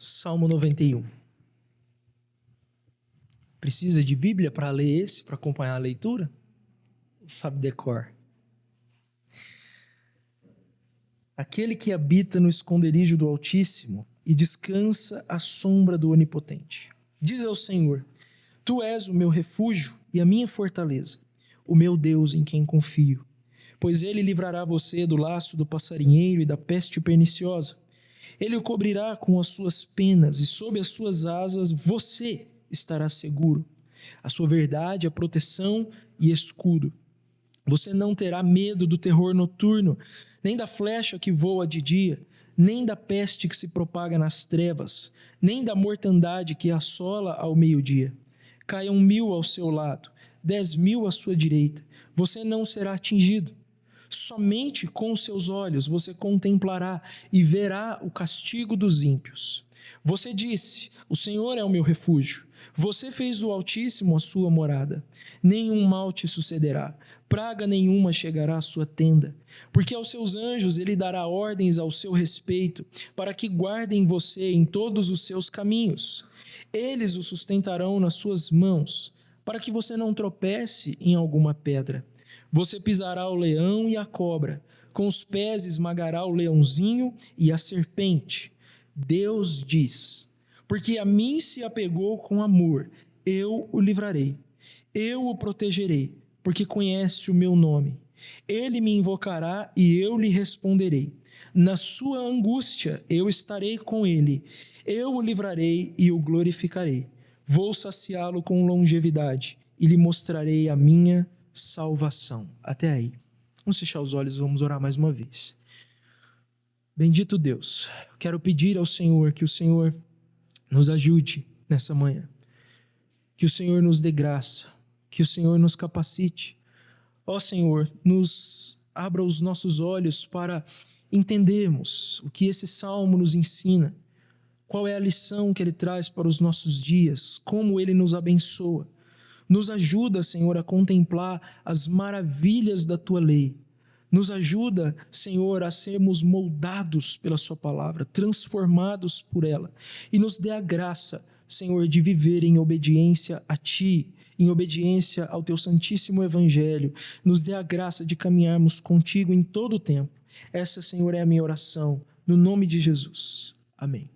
Salmo 91. Precisa de Bíblia para ler esse, para acompanhar a leitura? Sabe decor. Aquele que habita no esconderijo do Altíssimo e descansa à sombra do Onipotente. Diz ao Senhor: Tu és o meu refúgio e a minha fortaleza, o meu Deus em quem confio. Pois ele livrará você do laço do passarinheiro e da peste perniciosa. Ele o cobrirá com as suas penas e sob as suas asas você estará seguro. A sua verdade é proteção e escudo. Você não terá medo do terror noturno, nem da flecha que voa de dia, nem da peste que se propaga nas trevas, nem da mortandade que assola ao meio-dia. Caiam 1000 ao seu lado, 10.000 à sua direita, você não será atingido. Somente com os seus olhos você contemplará e verá o castigo dos ímpios. Você disse: o Senhor é o meu refúgio. Você fez do Altíssimo a sua morada. Nenhum mal te sucederá, praga nenhuma chegará à sua tenda. Porque aos seus anjos ele dará ordens ao seu respeito, para que guardem você em todos os seus caminhos. Eles o sustentarão nas suas mãos, para que você não tropece em alguma pedra. Você pisará o leão e a cobra, com os pés esmagará o leãozinho e a serpente. Deus diz: porque a mim se apegou com amor, eu o livrarei. Eu o protegerei, porque conhece o meu nome. Ele me invocará e eu lhe responderei. Na sua angústia eu estarei com ele. Eu o livrarei e o glorificarei. Vou saciá-lo com longevidade e lhe mostrarei a minha salvação. Até aí. Vamos fechar os olhos e vamos orar mais uma vez. Bendito Deus, eu quero pedir ao Senhor que o Senhor nos ajude nessa manhã. Que o Senhor nos dê graça, que o Senhor nos capacite. Ó Senhor, nos abra os nossos olhos para entendermos o que esse salmo nos ensina, qual é a lição que ele traz para os nossos dias, como ele nos abençoa. Nos ajuda, Senhor, a contemplar as maravilhas da Tua lei. Nos ajuda, Senhor, a sermos moldados pela Sua palavra, transformados por ela. E nos dê a graça, Senhor, de viver em obediência a Ti, em obediência ao Teu santíssimo Evangelho. Nos dê a graça de caminharmos contigo em todo o tempo. Essa, Senhor, é a minha oração, no nome de Jesus. Amém.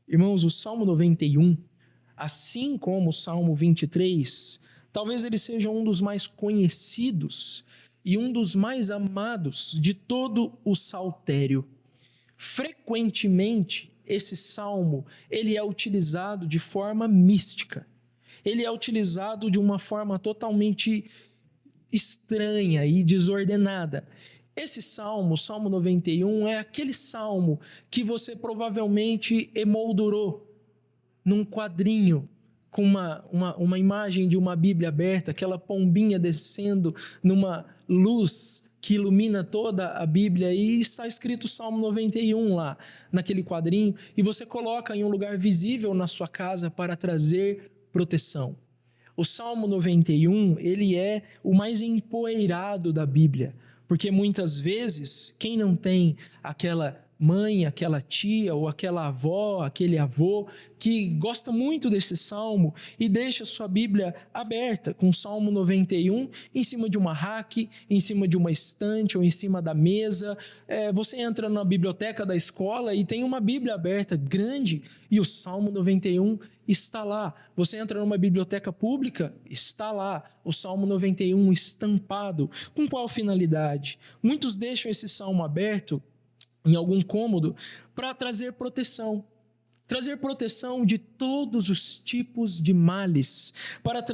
Irmãos, o Salmo 91, assim como o Salmo 23, talvez ele seja um dos mais conhecidos e um dos mais amados de todo o saltério. Frequentemente, esse salmo ele é utilizado de forma mística. Ele é utilizado de uma forma totalmente estranha e desordenada. Esse salmo, o Salmo 91, é aquele salmo que você provavelmente emoldurou num quadrinho com uma imagem de uma Bíblia aberta, aquela pombinha descendo numa luz que ilumina toda a Bíblia, e está escrito Salmo 91 lá, naquele quadrinho, e você coloca em um lugar visível na sua casa para trazer proteção. O Salmo 91, ele é o mais empoeirado da Bíblia, porque muitas vezes, quem não tem aquela mãe, aquela tia ou aquela avó, aquele avô que gosta muito desse salmo e deixa sua Bíblia aberta com o Salmo 91 em cima de uma rack, em cima de uma estante ou em cima da mesa. Você entra na biblioteca da escola e tem uma Bíblia aberta grande e o Salmo 91 está lá. Você entra numa biblioteca pública, está lá o Salmo 91 estampado. Com qual finalidade? Muitos deixam esse salmo aberto em algum cômodo para trazer proteção de todos os tipos de males, para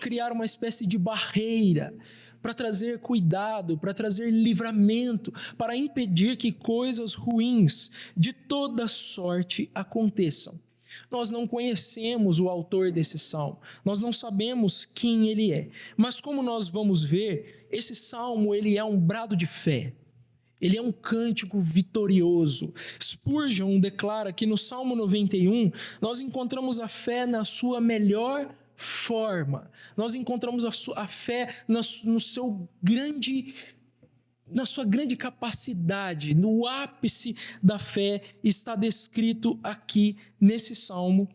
criar uma espécie de barreira, para trazer cuidado, para trazer livramento, para impedir que coisas ruins de toda sorte aconteçam. Nós não conhecemos o autor desse salmo, nós não sabemos quem ele é, mas como nós vamos ver, esse salmo ele é um brado de fé. Ele é um cântico vitorioso. Spurgeon declara que no Salmo 91 nós encontramos a fé na sua melhor forma. Nós encontramos a fé no seu grande na sua grande capacidade, no ápice da fé, está descrito aqui nesse salmo,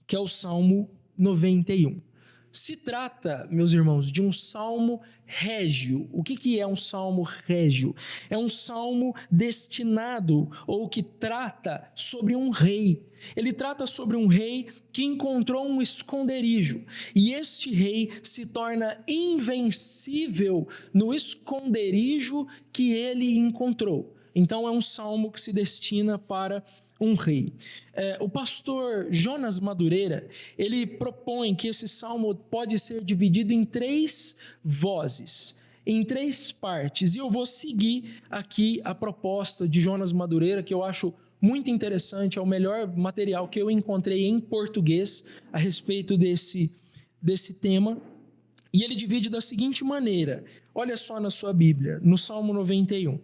que é o Salmo 91. Se trata, meus irmãos, de um salmo régio. O que é um salmo régio? É um salmo destinado ou que trata sobre um rei. Ele trata sobre um rei que encontrou um esconderijo. E este rei se torna invencível no esconderijo que ele encontrou. Então é um salmo que se destina para um rei. O pastor Jonas Madureira, ele propõe que esse salmo pode ser dividido em 3 vozes, em 3 partes, e eu vou seguir aqui a proposta de Jonas Madureira, que eu acho muito interessante, é o melhor material que eu encontrei em português a respeito desse tema, e ele divide da seguinte maneira, olha só na sua Bíblia, no Salmo 91,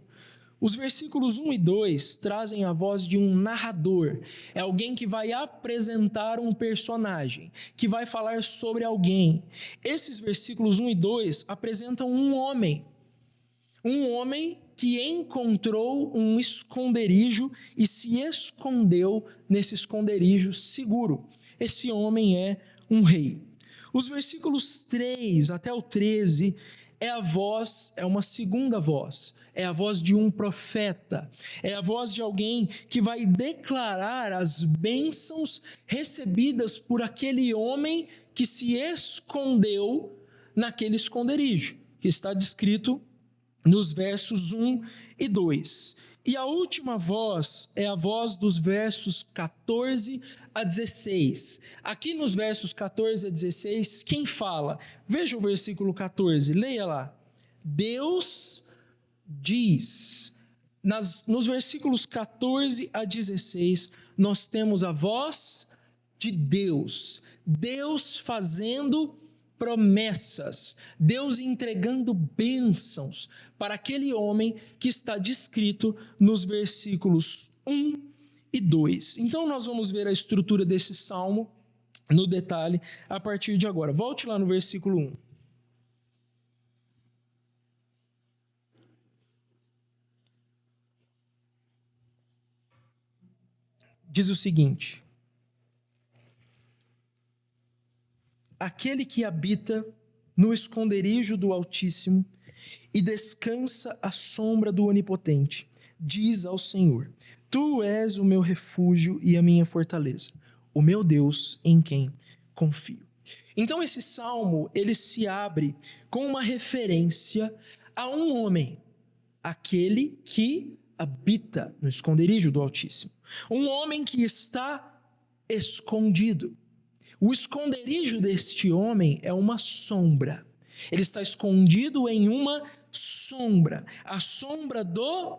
os versículos 1 e 2 trazem a voz de um narrador, é alguém que vai apresentar um personagem, que vai falar sobre alguém. Esses versículos 1 e 2 apresentam um homem que encontrou um esconderijo e se escondeu nesse esconderijo seguro. Esse homem é um rei. Os versículos 3 até o 13 é uma segunda voz, é a voz de um profeta, é a voz de alguém que vai declarar as bênçãos recebidas por aquele homem que se escondeu naquele esconderijo, que está descrito nos versos 1 e 2. E a última voz é a voz dos versos 14 a 16. Aqui nos versos 14 a 16, quem fala? Veja o versículo 14, leia lá. Deus diz. Nos versículos 14 a 16, nós temos a voz de Deus. Deus fazendo promessas, Deus entregando bênçãos para aquele homem que está descrito nos versículos 1 e 2. Então nós vamos ver a estrutura desse salmo no detalhe a partir de agora. Volte lá no versículo 1. Diz o seguinte: aquele que habita no esconderijo do Altíssimo e descansa à sombra do Onipotente, diz ao Senhor: Tu és o meu refúgio e a minha fortaleza, o meu Deus em quem confio. Então esse salmo, ele se abre com uma referência a um homem, aquele que habita no esconderijo do Altíssimo. Um homem que está escondido. O esconderijo deste homem é uma sombra. Ele está escondido em uma sombra, a sombra do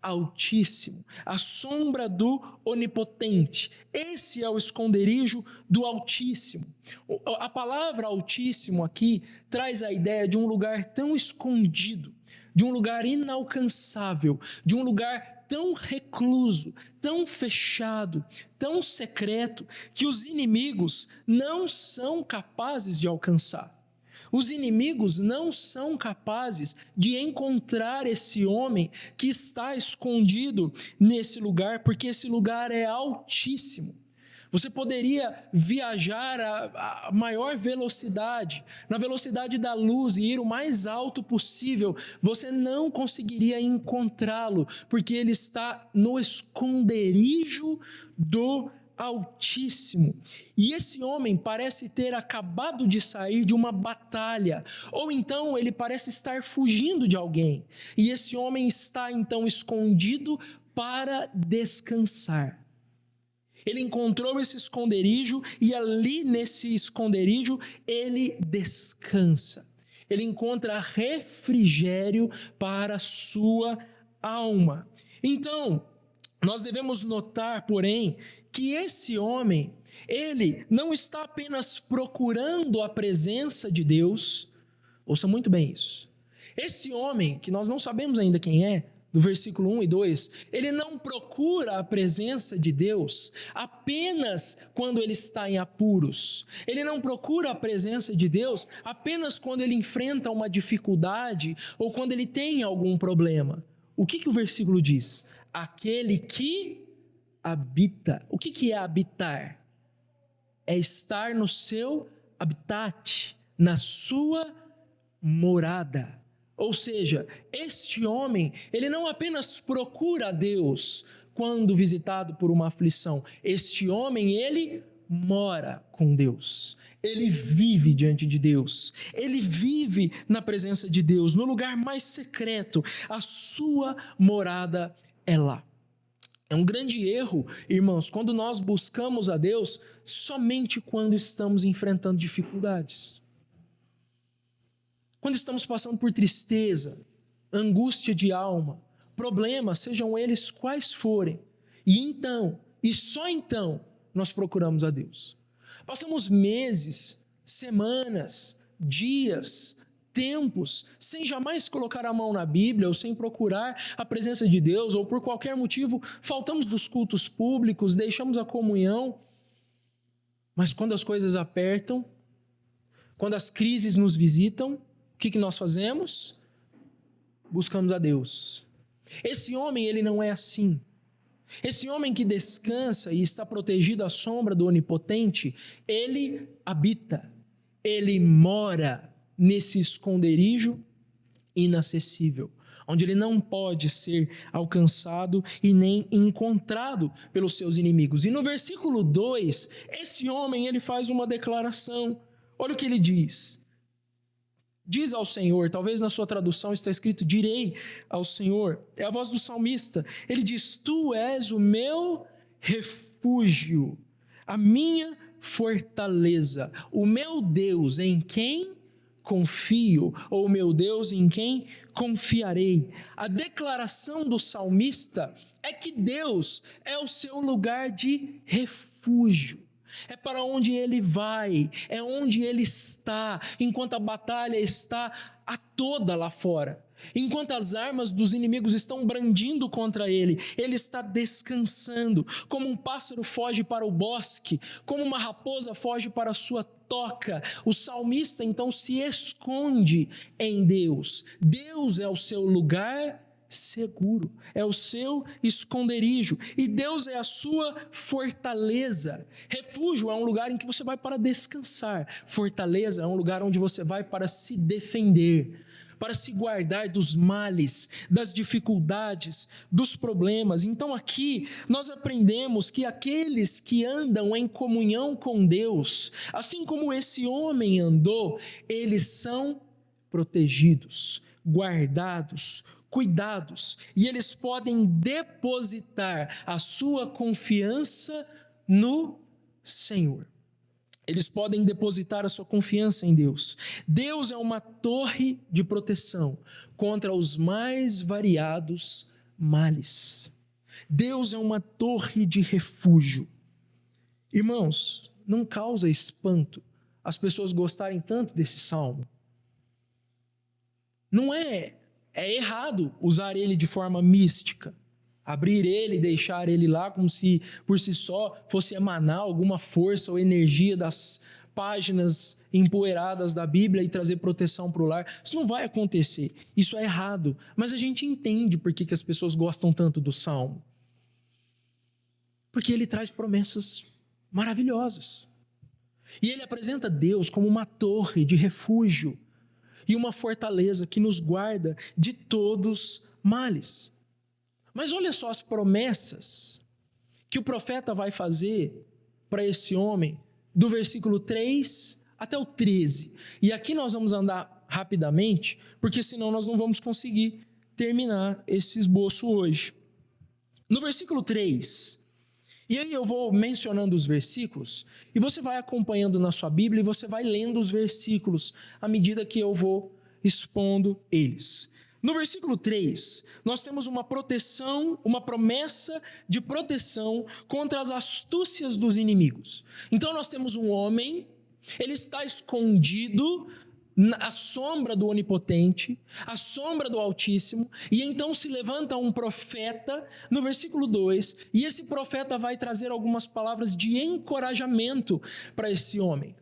Altíssimo, a sombra do Onipotente. Esse é o esconderijo do Altíssimo. A palavra Altíssimo aqui traz a ideia de um lugar tão escondido, de um lugar inalcançável, de um lugar tão recluso, tão fechado, tão secreto, que os inimigos não são capazes de alcançar. Os inimigos não são capazes de encontrar esse homem que está escondido nesse lugar, porque esse lugar é altíssimo. Você poderia viajar a maior velocidade, na velocidade da luz e ir o mais alto possível, você não conseguiria encontrá-lo, porque ele está no esconderijo do Altíssimo. E esse homem parece ter acabado de sair de uma batalha, ou então ele parece estar fugindo de alguém, e esse homem está então escondido para descansar. Ele encontrou esse esconderijo e ali nesse esconderijo ele descansa. Ele encontra refrigério para a sua alma. Então, nós devemos notar, porém, que esse homem, ele não está apenas procurando a presença de Deus, ouça muito bem isso. Esse homem, que nós não sabemos ainda quem é, do versículo 1 e 2, ele não procura a presença de Deus apenas quando ele está em apuros. Ele não procura a presença de Deus apenas quando ele enfrenta uma dificuldade ou quando ele tem algum problema. O que o versículo diz? Aquele que habita. O que é habitar? É estar no seu habitat, na sua morada. Ou seja, este homem, ele não apenas procura a Deus quando visitado por uma aflição. Este homem, ele mora com Deus. Ele vive diante de Deus. Ele vive na presença de Deus, no lugar mais secreto. A sua morada é lá. É um grande erro, irmãos, quando nós buscamos a Deus somente quando estamos enfrentando dificuldades. Quando estamos passando por tristeza, angústia de alma, problemas, sejam eles quais forem, e então, e só então, nós procuramos a Deus. Passamos meses, semanas, dias, tempos, sem jamais colocar a mão na Bíblia, ou sem procurar a presença de Deus, ou por qualquer motivo, faltamos dos cultos públicos, deixamos a comunhão, mas quando as coisas apertam, quando as crises nos visitam, o que nós fazemos? Buscamos a Deus. Esse homem, ele não é assim. Esse homem que descansa e está protegido à sombra do Onipotente, ele habita, ele mora nesse esconderijo inacessível, onde ele não pode ser alcançado e nem encontrado pelos seus inimigos. E no versículo 2, esse homem, ele faz uma declaração. Olha o que ele diz. Diz ao Senhor, talvez na sua tradução está escrito, direi ao Senhor. É a voz do salmista. Ele diz, tu és o meu refúgio, a minha fortaleza, o meu Deus em quem confio, ou o meu Deus em quem confiarei. A declaração do salmista é que Deus é o seu lugar de refúgio. É para onde ele vai, é onde ele está, enquanto a batalha está a toda lá fora. Enquanto as armas dos inimigos estão brandindo contra ele, ele está descansando. Como um pássaro foge para o bosque, como uma raposa foge para a sua toca, o salmista então se esconde em Deus. Deus é o seu lugar seguro, é o seu esconderijo, e Deus é a sua fortaleza. Refúgio é um lugar em que você vai para descansar, fortaleza é um lugar onde você vai para se defender, para se guardar dos males, das dificuldades, dos problemas. Então aqui nós aprendemos que aqueles que andam em comunhão com Deus, assim como esse homem andou, eles são protegidos, guardados, cuidados, e eles podem depositar a sua confiança no Senhor. Eles podem depositar a sua confiança em Deus. Deus é uma torre de proteção contra os mais variados males. Deus é uma torre de refúgio. Irmãos, não causa espanto as pessoas gostarem tanto desse salmo. Não é errado usar ele de forma mística, abrir ele e deixar ele lá como se por si só fosse emanar alguma força ou energia das páginas empoeiradas da Bíblia e trazer proteção para o lar. Isso não vai acontecer, isso é errado, mas a gente entende por que as pessoas gostam tanto do Salmo. Porque ele traz promessas maravilhosas. E ele apresenta Deus como uma torre de refúgio e uma fortaleza que nos guarda de todos males. Mas olha só as promessas que o profeta vai fazer para esse homem, do versículo 3 até o 13. E aqui nós vamos andar rapidamente, porque senão nós não vamos conseguir terminar esse esboço hoje. No versículo 3, e aí eu vou mencionando os versículos, e você vai acompanhando na sua Bíblia, e você vai lendo os versículos, à medida que eu vou expondo eles. No versículo 3, nós temos uma proteção, uma promessa de proteção contra as astúcias dos inimigos. Então nós temos um homem, ele está escondido a sombra do Onipotente, a sombra do Altíssimo, e então se levanta um profeta, no versículo 2, e esse profeta vai trazer algumas palavras de encorajamento para esse homem.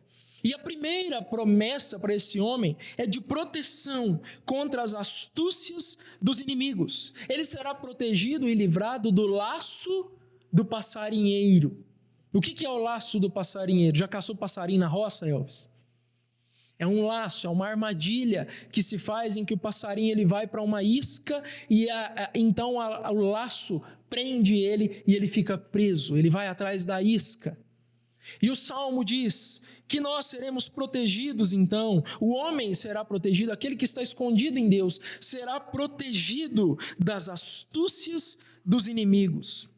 E a primeira promessa para esse homem é de proteção contra as astúcias dos inimigos. Ele será protegido e livrado do laço do passarinheiro. O que é o laço do passarinheiro? Já caçou passarinho na roça, Elvis? É um laço, é uma armadilha que se faz em que o passarinho ele vai para uma isca e então o laço prende ele e ele fica preso, ele vai atrás da isca. E o Salmo diz que nós seremos protegidos então, o homem será protegido, aquele que está escondido em Deus será protegido das astúcias dos inimigos.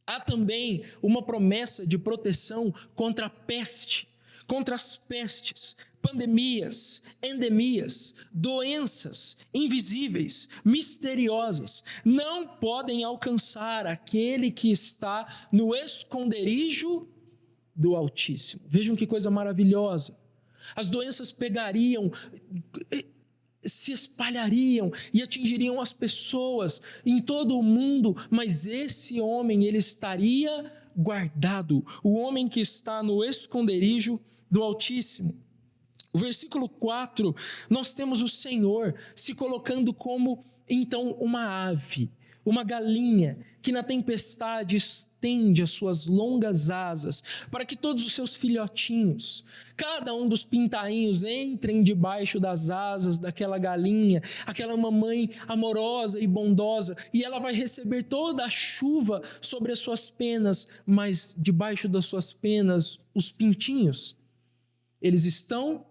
Há também uma promessa de proteção contra a peste, contra as pestes, pandemias, endemias, doenças invisíveis, misteriosas, não podem alcançar aquele que está no esconderijo do Altíssimo. Vejam que coisa maravilhosa. As doenças pegariam, se espalhariam e atingiriam as pessoas em todo o mundo, mas esse homem, ele estaria guardado, o homem que está no esconderijo do Altíssimo. O versículo 4, nós temos o Senhor se colocando como, então, uma ave, uma galinha, que na tempestade estende as suas longas asas, para que todos os seus filhotinhos, cada um dos pintainhos, entrem debaixo das asas daquela galinha, aquela mamãe amorosa e bondosa, e ela vai receber toda a chuva sobre as suas penas, mas debaixo das suas penas, os pintinhos, eles estão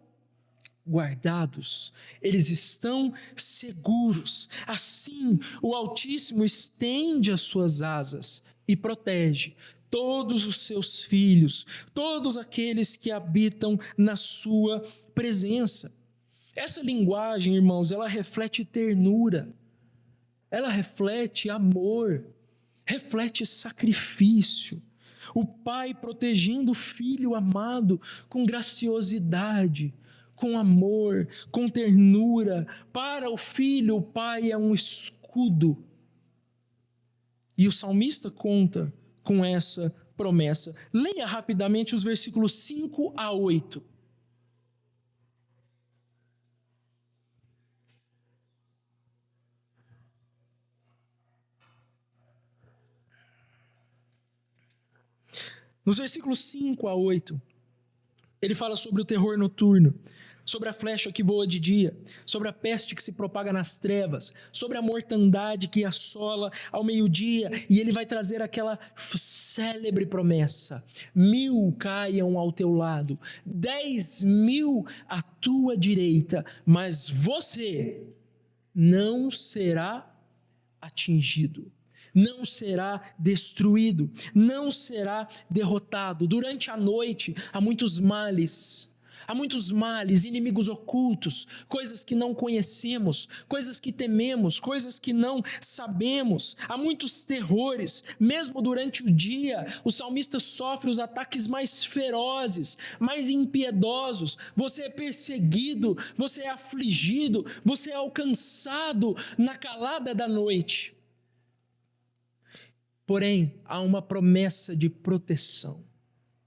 guardados, eles estão seguros. Assim, o Altíssimo estende as suas asas e protege todos os seus filhos, todos aqueles que habitam na sua presença. Essa linguagem, irmãos, ela reflete ternura, ela reflete amor, reflete sacrifício. O pai protegendo o filho amado com graciosidade, com amor, com ternura. Para o filho, o pai é um escudo. E o salmista conta com essa promessa. Leia rapidamente os versículos 5 a 8. Nos versículos 5 a 8, ele fala sobre o terror noturno, sobre a flecha que voa de dia, sobre a peste que se propaga nas trevas, sobre a mortandade que assola ao meio-dia, e ele vai trazer aquela célebre promessa: 1.000 caiam ao teu lado, 10.000 à tua direita, mas você não será atingido, não será destruído, não será derrotado. Durante a noite há muitos males, inimigos ocultos, coisas que não conhecemos, coisas que tememos, coisas que não sabemos. Há muitos terrores, mesmo durante o dia, o salmista sofre os ataques mais ferozes, mais impiedosos. Você é perseguido, você é afligido, você é alcançado na calada da noite. Porém, há uma promessa de proteção,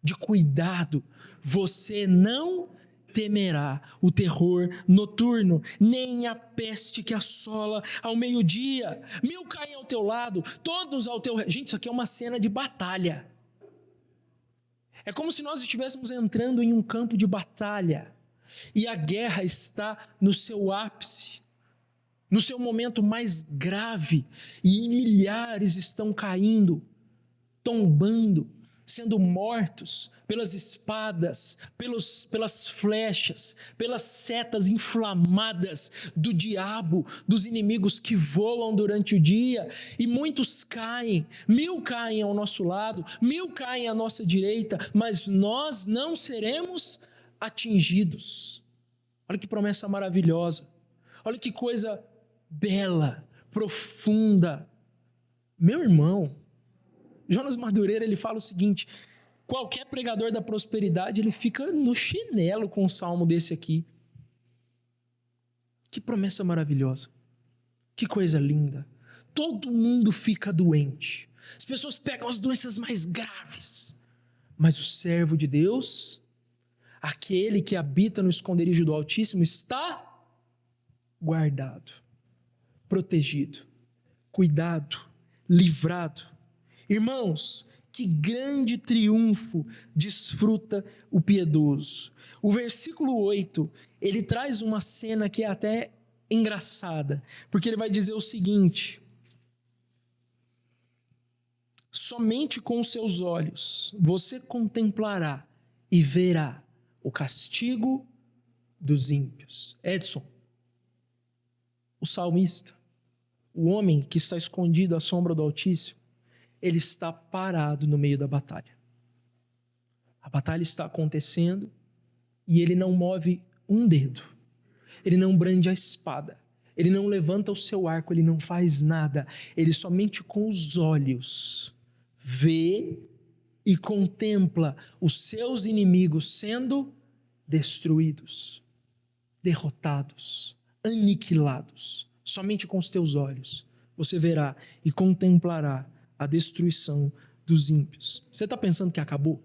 de cuidado. Você não temerá o terror noturno, nem a peste que assola ao meio-dia. 1.000 caem ao teu lado, todos ao teu... Gente, isso aqui é uma cena de batalha. É como se nós estivéssemos entrando em um campo de batalha e a guerra está no seu ápice, no seu momento mais grave, e milhares estão caindo, tombando, sendo mortos pelas espadas, pelas flechas, pelas setas inflamadas do diabo, dos inimigos que voam durante o dia, e muitos caem, 1.000 caem ao nosso lado, 1.000 caem à nossa direita, mas nós não seremos atingidos. Olha que promessa maravilhosa, olha que coisa bela, profunda. Meu irmão, Jonas Madureira, ele fala o seguinte: qualquer pregador da prosperidade, ele fica no chinelo com um salmo desse aqui. Que promessa maravilhosa. Que coisa linda. Todo mundo fica doente. As pessoas pegam as doenças mais graves. Mas o servo de Deus, aquele que habita no esconderijo do Altíssimo, está guardado, protegido, cuidado, livrado. Irmãos, que grande triunfo desfruta o piedoso. O versículo 8, ele traz uma cena que é até engraçada, porque ele vai dizer o seguinte: somente com os seus olhos você contemplará e verá o castigo dos ímpios. Edson, o salmista, o homem que está escondido à sombra do Altíssimo, ele está parado no meio da batalha. A batalha está acontecendo e ele não move um dedo. Ele não brande a espada. Ele não levanta o seu arco, ele não faz nada. Ele somente com os olhos vê e contempla os seus inimigos sendo destruídos, derrotados, aniquilados. Somente com os teus olhos você verá e contemplará a destruição dos ímpios. Você está pensando que acabou?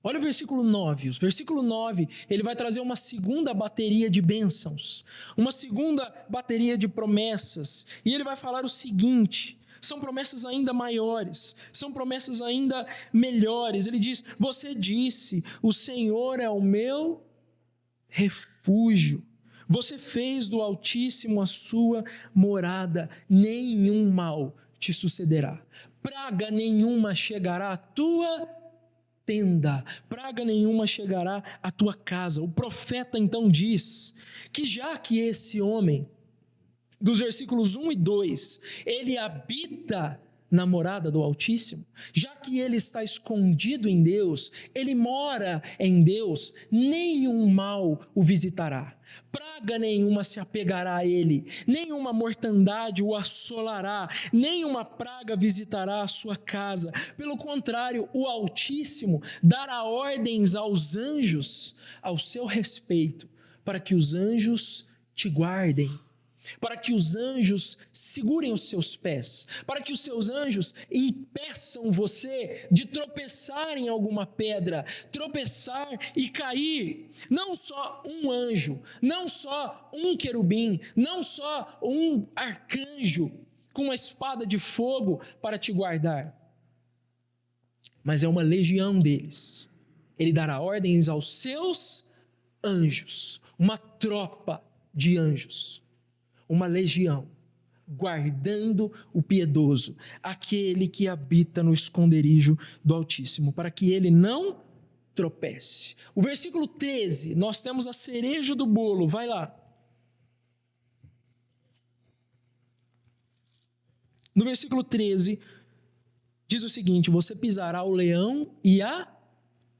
Olha o versículo 9. O versículo 9, ele vai trazer uma segunda bateria de bênçãos, uma segunda bateria de promessas, e ele vai falar o seguinte: são promessas ainda maiores, são promessas ainda melhores. Ele diz: você disse, o Senhor é o meu refúgio. Você fez do Altíssimo a sua morada, nenhum mal te sucederá. Praga nenhuma chegará à tua tenda, praga nenhuma chegará à tua casa. O profeta então diz que já que esse homem, dos versículos 1 e 2, ele habita na morada do Altíssimo, já que ele está escondido em Deus, ele mora em Deus, nenhum mal o visitará, praga nenhuma se apegará a ele, nenhuma mortandade o assolará, nenhuma praga visitará a sua casa. Pelo contrário, o Altíssimo dará ordens aos anjos ao seu respeito, para que os anjos te guardem, para que os anjos segurem os seus pés, para que os seus anjos impeçam você de tropeçar em alguma pedra, tropeçar e cair. Não só um anjo, não só um querubim, não só um arcanjo com uma espada de fogo para te guardar, mas é uma legião deles. Ele dará ordens aos seus anjos, uma tropa de anjos, uma legião, guardando o piedoso, aquele que habita no esconderijo do Altíssimo, para que ele não tropece. O versículo 13, nós temos a cereja do bolo, vai lá. No versículo 13, diz o seguinte: você pisará o leão e a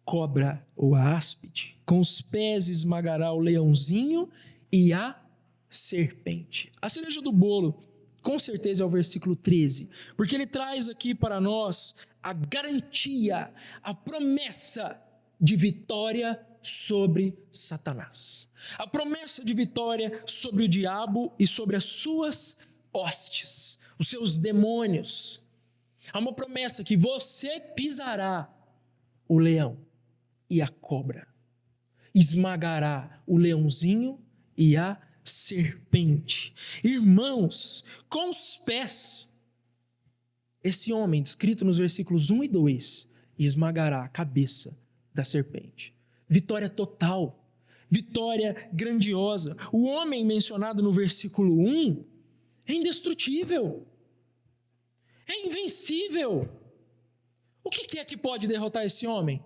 cobra, ou a áspide, com os pés esmagará o leãozinho e a serpente. A cereja do bolo, com certeza, é o versículo 13, porque ele traz aqui para nós a garantia, a promessa de vitória sobre Satanás, a promessa de vitória sobre o diabo e sobre as suas hostes, os seus demônios. Há uma promessa que você pisará o leão e a cobra, esmagará o leãozinho e a serpente. Irmãos, com os pés, esse homem, descrito nos versículos 1 e 2, esmagará a cabeça da serpente. Vitória total, vitória grandiosa. O homem mencionado no versículo 1 é indestrutível, é invencível. O que é que pode derrotar esse homem?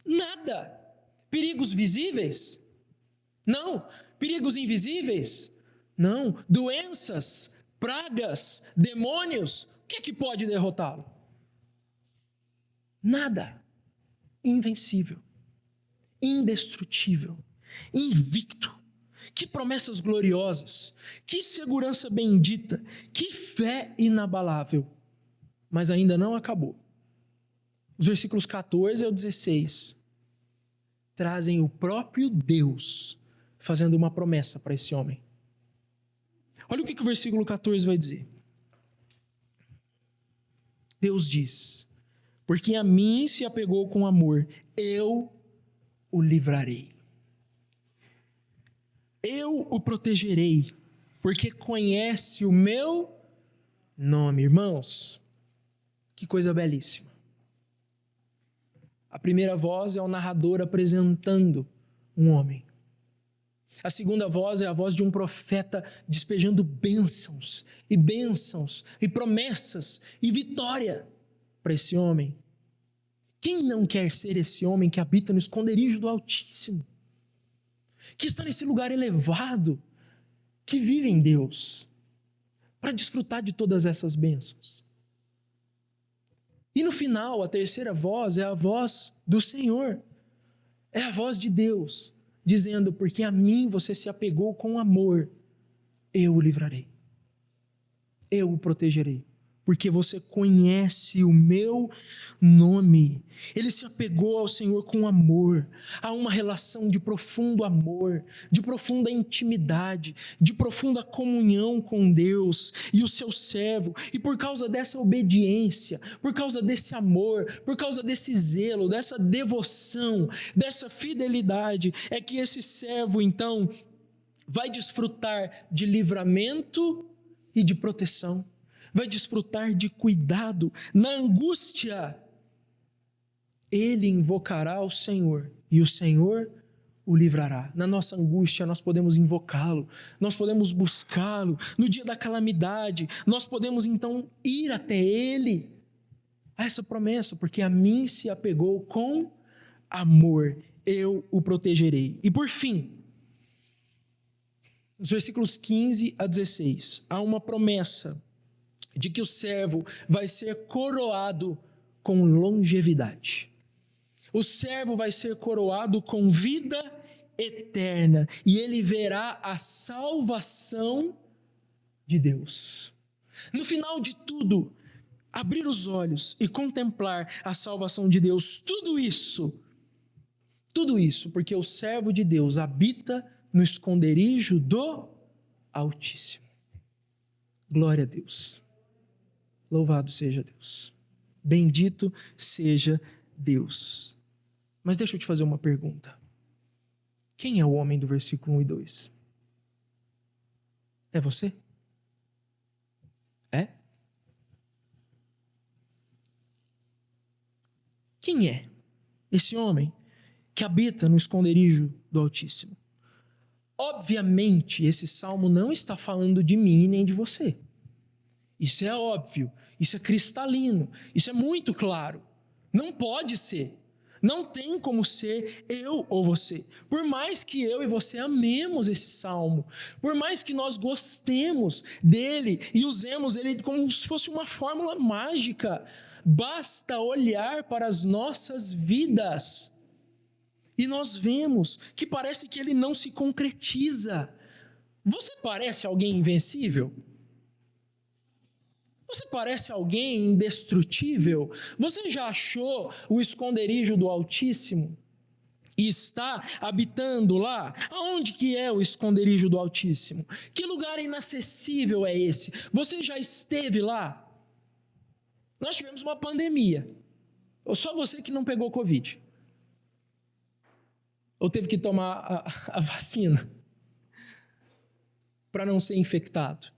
Nada. Perigos visíveis? Não. Perigos invisíveis? Não. Doenças, pragas, demônios? O que é que pode derrotá-lo? Nada. Invencível, indestrutível, invicto. Que promessas gloriosas, que segurança bendita, que fé inabalável. Mas ainda não acabou. Os versículos 14 ao 16 trazem o próprio Deus fazendo uma promessa para esse homem. Olha o que o versículo 14 vai dizer. Deus diz: porque a mim se apegou com amor, eu o livrarei. Eu o protegerei, porque conhece o meu nome. Irmãos, que coisa belíssima. A primeira voz é o narrador apresentando um homem. A segunda voz é a voz de um profeta despejando bênçãos e promessas e vitória para esse homem. Quem não quer ser esse homem que habita no esconderijo do Altíssimo? Que está nesse lugar elevado, que vive em Deus, para desfrutar de todas essas bênçãos. E no final, a terceira voz é a voz do Senhor, é a voz de Deus, dizendo: porque a mim você se apegou com amor, eu o livrarei, eu o protegerei, porque você conhece o meu nome. Ele se apegou ao Senhor com amor, a uma relação de profundo amor, de profunda intimidade, de profunda comunhão com Deus e o seu servo. E por causa dessa obediência, por causa desse amor, por causa desse zelo, dessa devoção, dessa fidelidade, é que esse servo então vai desfrutar de livramento e de proteção. Vai desfrutar de cuidado. Na angústia, ele invocará o Senhor e o Senhor o livrará. Na nossa angústia, nós podemos invocá-lo, nós podemos buscá-lo. No dia da calamidade, nós podemos então ir até ele. A essa promessa, porque a mim se apegou com amor, eu o protegerei. E por fim, nos versículos 15 a 16, há uma promessa de que o servo vai ser coroado com longevidade. O servo vai ser coroado com vida eterna e ele verá a salvação de Deus. No final de tudo, abrir os olhos e contemplar a salvação de Deus, tudo isso, porque o servo de Deus habita no esconderijo do Altíssimo. Glória a Deus. Louvado seja Deus. Bendito seja Deus. Mas deixa eu te fazer uma pergunta. Quem é o homem do versículo 1 e 2? É você? É? Quem é esse homem que habita no esconderijo do Altíssimo? Obviamente, esse salmo não está falando de mim nem de você. Isso é óbvio, isso é cristalino, isso é muito claro. Não pode ser, não tem como ser eu ou você. Por mais que eu e você amemos esse salmo, por mais que nós gostemos dele e usemos ele como se fosse uma fórmula mágica, basta olhar para as nossas vidas e nós vemos que parece que ele não se concretiza. Você parece alguém invencível? Você parece alguém indestrutível? Você já achou o esconderijo do Altíssimo? E está habitando lá? Aonde que é o esconderijo do Altíssimo? Que lugar inacessível é esse? Você já esteve lá? Nós tivemos uma pandemia. Ou só você que não pegou Covid? Ou teve que tomar a vacina para não ser infectado?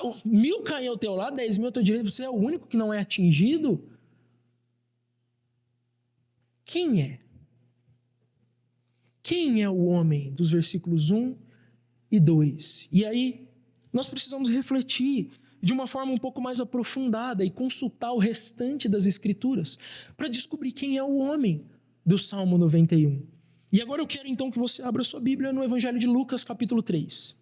1.000 caem ao teu lado, 10.000 ao teu direito, você é o único que não é atingido? Quem é? Quem é o homem dos versículos 1 e 2? E aí, nós precisamos refletir de uma forma um pouco mais aprofundada e consultar o restante das Escrituras para descobrir quem é o homem do Salmo 91. E agora eu quero então que você abra sua Bíblia no Evangelho de Lucas, capítulo 3.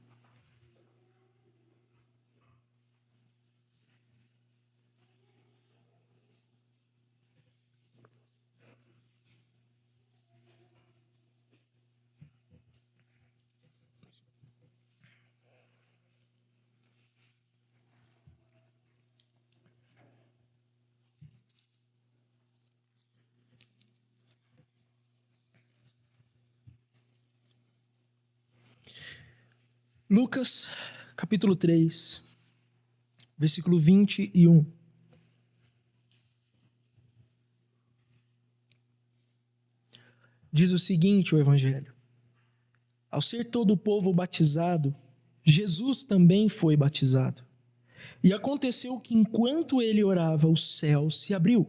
Lucas, capítulo 3, versículo 21. Diz o seguinte, o Evangelho: ao ser todo o povo batizado, Jesus também foi batizado. E aconteceu que enquanto ele orava, o céu se abriu.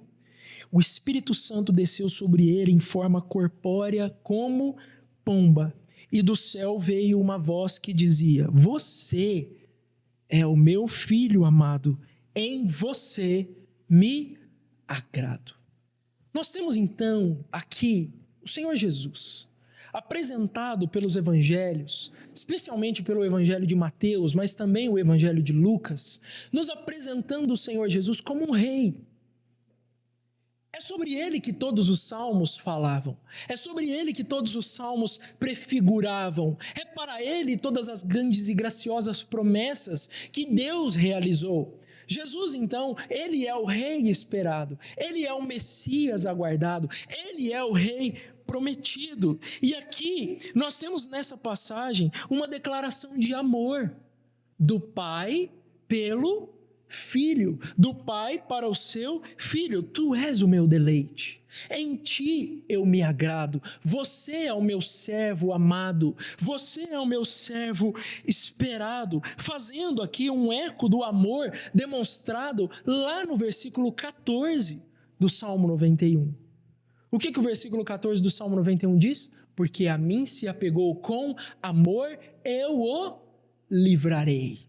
O Espírito Santo desceu sobre ele em forma corpórea como pomba. E do céu veio uma voz que dizia: você é o meu filho amado, em você me agrado. Nós temos então aqui o Senhor Jesus, apresentado pelos evangelhos, especialmente pelo evangelho de Mateus, mas também o evangelho de Lucas, nos apresentando o Senhor Jesus como um rei. É sobre ele que todos os salmos falavam, é sobre ele que todos os salmos prefiguravam, é para ele todas as grandes e graciosas promessas que Deus realizou. Jesus, então, ele é o rei esperado, ele é o Messias aguardado, ele é o rei prometido. E aqui nós temos nessa passagem uma declaração de amor do Pai pelo Filho, do Pai para o seu Filho. Tu és o meu deleite, em ti eu me agrado, você é o meu servo amado, você é o meu servo esperado, fazendo aqui um eco do amor demonstrado lá no versículo 14 do Salmo 91. O que o versículo 14 do Salmo 91 diz? Porque a mim se apegou com amor, eu o livrarei.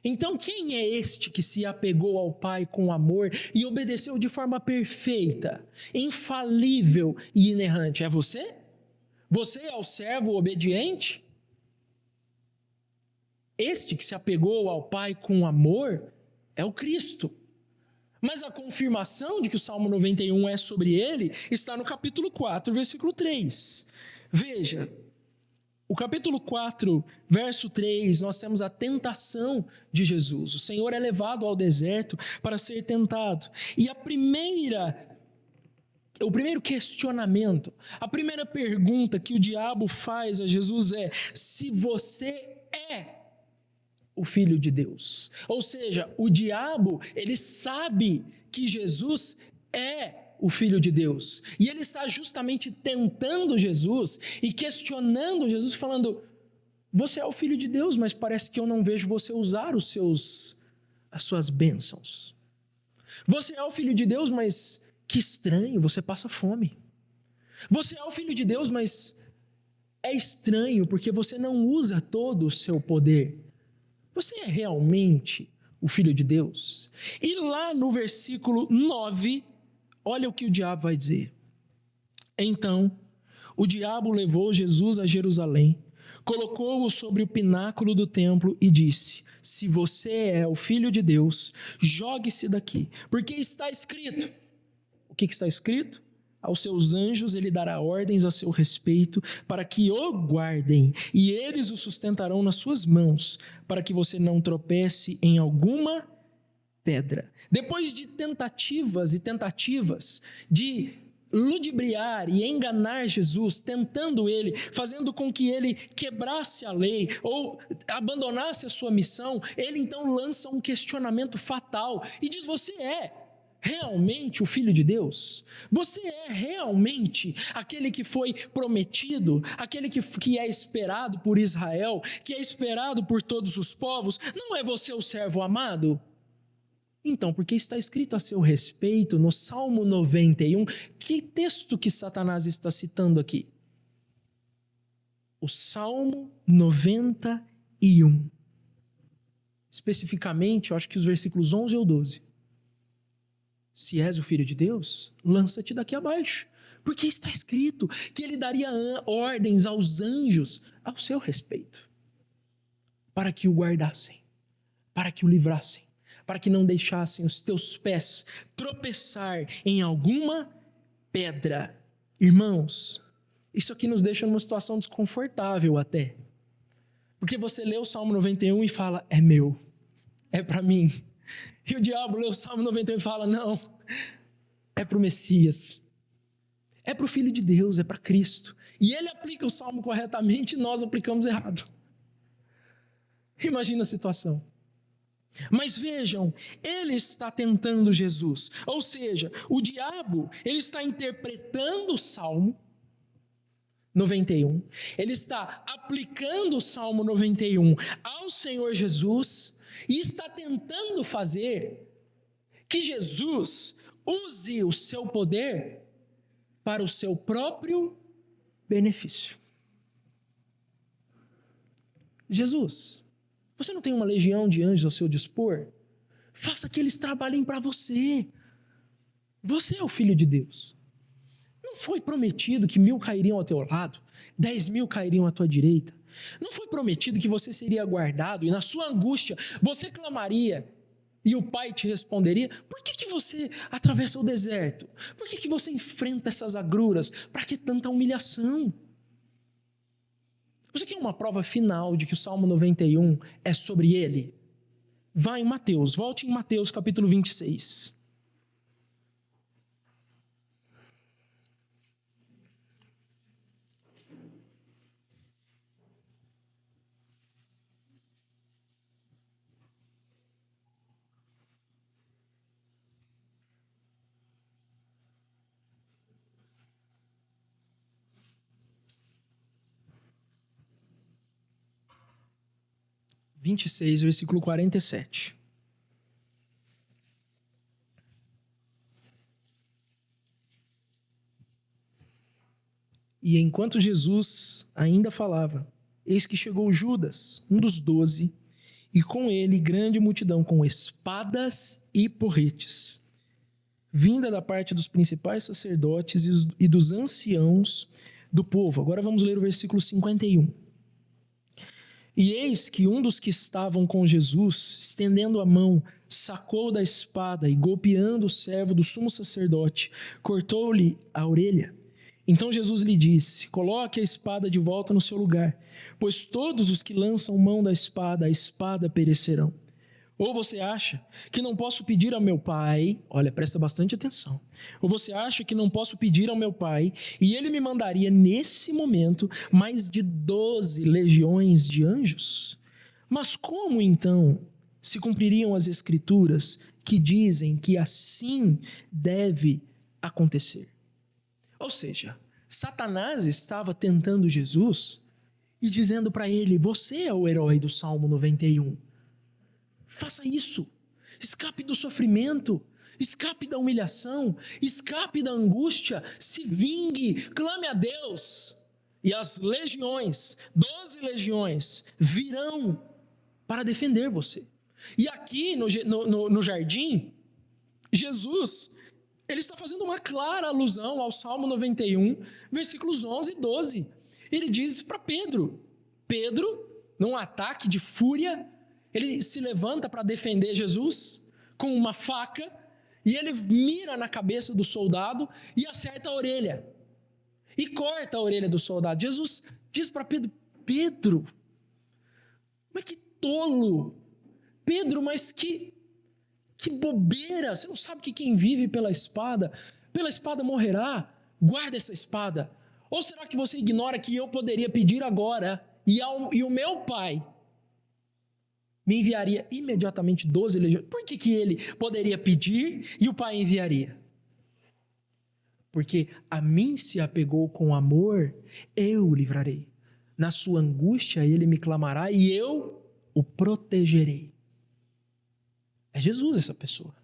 Então, quem é este que se apegou ao Pai com amor e obedeceu de forma perfeita, infalível e inerrante? É você? Você é o servo obediente? Este que se apegou ao Pai com amor é o Cristo. Mas a confirmação de que o Salmo 91 é sobre ele está no capítulo 4, versículo 3. Veja, o capítulo 4, verso 3, nós temos a tentação de Jesus. O Senhor é levado ao deserto para ser tentado. E o primeiro questionamento, a primeira pergunta que o diabo faz a Jesus é: se você é o Filho de Deus. Ou seja, o diabo, ele sabe que Jesus é o Filho de Deus, e ele está justamente tentando Jesus e questionando Jesus, falando: você é o Filho de Deus, mas parece que eu não vejo você usar as suas bênçãos. Você é o Filho de Deus, mas que estranho, você passa fome. Você é o Filho de Deus, mas é estranho porque você não usa todo o seu poder. Você é realmente o Filho de Deus? E lá no versículo 9, olha o que o diabo vai dizer. Então, o diabo levou Jesus a Jerusalém, colocou-o sobre o pináculo do templo e disse: se você é o Filho de Deus, jogue-se daqui, porque está escrito. O que está escrito? Aos seus anjos ele dará ordens a seu respeito, para que o guardem, e eles o sustentarão nas suas mãos, para que você não tropece em alguma pedra. Depois de tentativas e tentativas de ludibriar e enganar Jesus, tentando ele, fazendo com que ele quebrasse a lei ou abandonasse a sua missão, ele então lança um questionamento fatal e diz: você é realmente o Filho de Deus? Você é realmente aquele que foi prometido, aquele que é esperado por Israel, que é esperado por todos os povos? Não é você o servo amado? Então, porque está escrito a seu respeito no Salmo 91, que texto que Satanás está citando aqui? O Salmo 91. Especificamente, eu acho que os versículos 11 ou 12. Se és o Filho de Deus, lança-te daqui abaixo, porque está escrito que ele daria ordens aos anjos ao seu respeito, para que o guardassem, para que o livrassem, para que não deixassem os teus pés tropeçar em alguma pedra. Irmãos, isso aqui nos deixa numa situação desconfortável até, porque você lê o Salmo 91 e fala: é meu, é para mim. E o diabo lê o Salmo 91 e fala: não, é para o Messias, é para o Filho de Deus, é para Cristo. E ele aplica o Salmo corretamente e nós aplicamos errado. Imagina a situação. Mas vejam, ele está tentando Jesus. Ou seja, o diabo, ele está interpretando o Salmo 91. Ele está aplicando o Salmo 91 ao Senhor Jesus e está tentando fazer que Jesus use o seu poder para o seu próprio benefício. Jesus, você não tem uma legião de anjos ao seu dispor? Faça que eles trabalhem para você. Você é o Filho de Deus. Não foi prometido que 1.000 cairiam ao teu lado, 10.000 cairiam à tua direita. Não foi prometido que você seria guardado e na sua angústia você clamaria e o Pai te responderia? Por que você atravessa o deserto? Por que você enfrenta essas agruras? Para que tanta humilhação? Você quer uma prova final de que o Salmo 91 é sobre ele? Vá em Mateus, volte em Mateus capítulo 26. Versículo 47. E enquanto Jesus ainda falava, eis que chegou Judas, um dos 12, e com ele grande multidão com espadas e porretes, vinda da parte dos principais sacerdotes e dos anciãos do povo. Agora vamos ler o versículo 51. E eis que um dos que estavam com Jesus, estendendo a mão, sacou da espada e, golpeando o servo do sumo sacerdote, cortou-lhe a orelha. Então Jesus lhe disse: coloque a espada de volta no seu lugar, pois todos os que lançam mão da espada, a espada perecerão. Ou você acha que não posso pedir ao meu Pai, olha, presta bastante atenção, ou você acha que não posso pedir ao meu Pai, e ele me mandaria nesse momento mais de 12 legiões de anjos? Mas como então se cumpririam as Escrituras que dizem que assim deve acontecer? Ou seja, Satanás estava tentando Jesus e dizendo para ele: você é o herói do Salmo 91. Faça isso, escape do sofrimento, escape da humilhação, escape da angústia, se vingue, clame a Deus. E as legiões, 12 legiões, virão para defender você. E aqui no jardim, Jesus, ele está fazendo uma clara alusão ao Salmo 91, versículos 11 e 12. Ele diz para Pedro, num ataque de fúria, ele se levanta para defender Jesus com uma faca e ele mira na cabeça do soldado e acerta a orelha e corta a orelha do soldado. Jesus diz para Pedro: Pedro, mas que tolo! Pedro, mas que bobeira! Você não sabe que quem vive pela espada morrerá? Guarda essa espada. Ou será que você ignora que eu poderia pedir agora e o meu Pai me enviaria imediatamente 12 legiões? Por que ele poderia pedir e o Pai enviaria? Porque a mim se apegou com amor, eu o livrarei. Na sua angústia ele me clamará e eu o protegerei. É Jesus essa pessoa,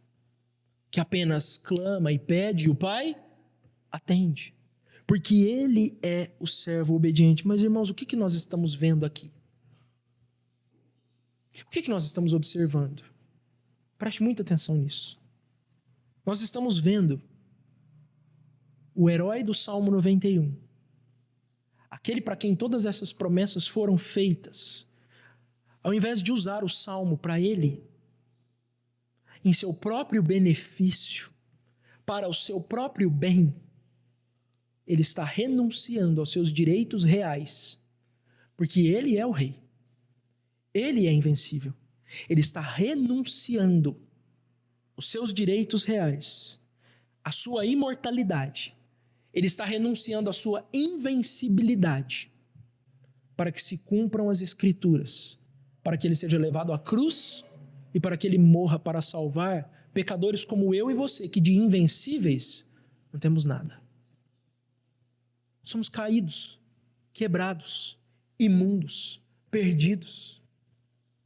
que apenas clama e pede e o Pai atende. Porque ele é o servo obediente. Mas irmãos, o que nós estamos vendo aqui? O que nós estamos observando? Preste muita atenção nisso. Nós estamos vendo o herói do Salmo 91, aquele para quem todas essas promessas foram feitas, ao invés de usar o Salmo para ele, em seu próprio benefício, para o seu próprio bem, ele está renunciando aos seus direitos reais, porque ele é o rei. Ele é invencível. Ele está renunciando os seus direitos reais, a sua imortalidade. Ele está renunciando à sua invencibilidade para que se cumpram as Escrituras, para que ele seja levado à cruz e para que ele morra para salvar pecadores como eu e você, que de invencíveis não temos nada. Somos caídos, quebrados, imundos, perdidos.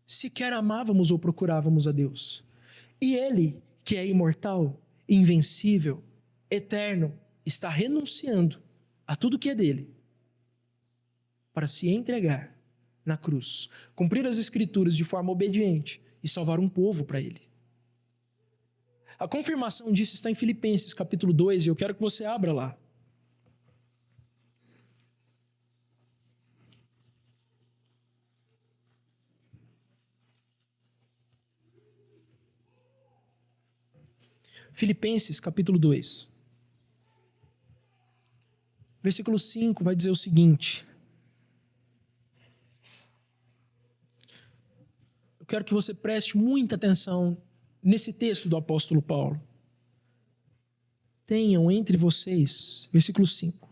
Sequer amávamos ou procurávamos a Deus. E Ele, que é imortal, invencível, eterno, está renunciando a tudo que é dele para se entregar na cruz, cumprir as Escrituras de forma obediente e salvar um povo para Ele. A confirmação disso está em Filipenses capítulo 2, e eu quero que você abra lá. Filipenses capítulo 2. Versículo 5 vai dizer o seguinte: eu quero que você preste muita atenção nesse texto do apóstolo Paulo. Tenham entre vocês, versículo 5,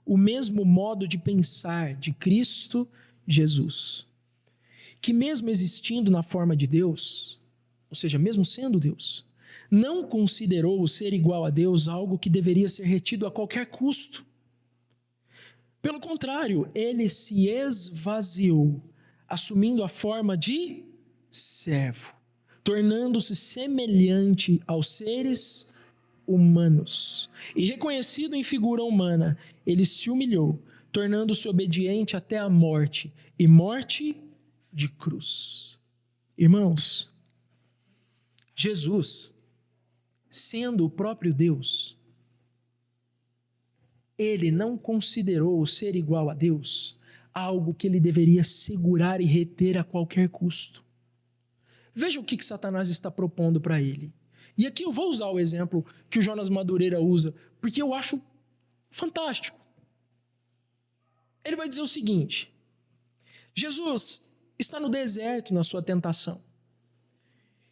o mesmo modo de pensar de Cristo Jesus, que mesmo existindo na forma de Deus, ou seja, mesmo sendo Deus, não considerou o ser igual a Deus algo que deveria ser retido a qualquer custo. Pelo contrário, ele se esvaziou, assumindo a forma de servo, tornando-se semelhante aos seres humanos. E reconhecido em figura humana, ele se humilhou, tornando-se obediente até a morte, e morte de cruz. Irmãos, Jesus, sendo o próprio Deus, ele não considerou o ser igual a Deus algo que ele deveria segurar e reter a qualquer custo. Veja o que Satanás está propondo para ele. E aqui eu vou usar o exemplo que o Jonas Madureira usa, porque eu acho fantástico. Ele vai dizer o seguinte: Jesus está no deserto na sua tentação.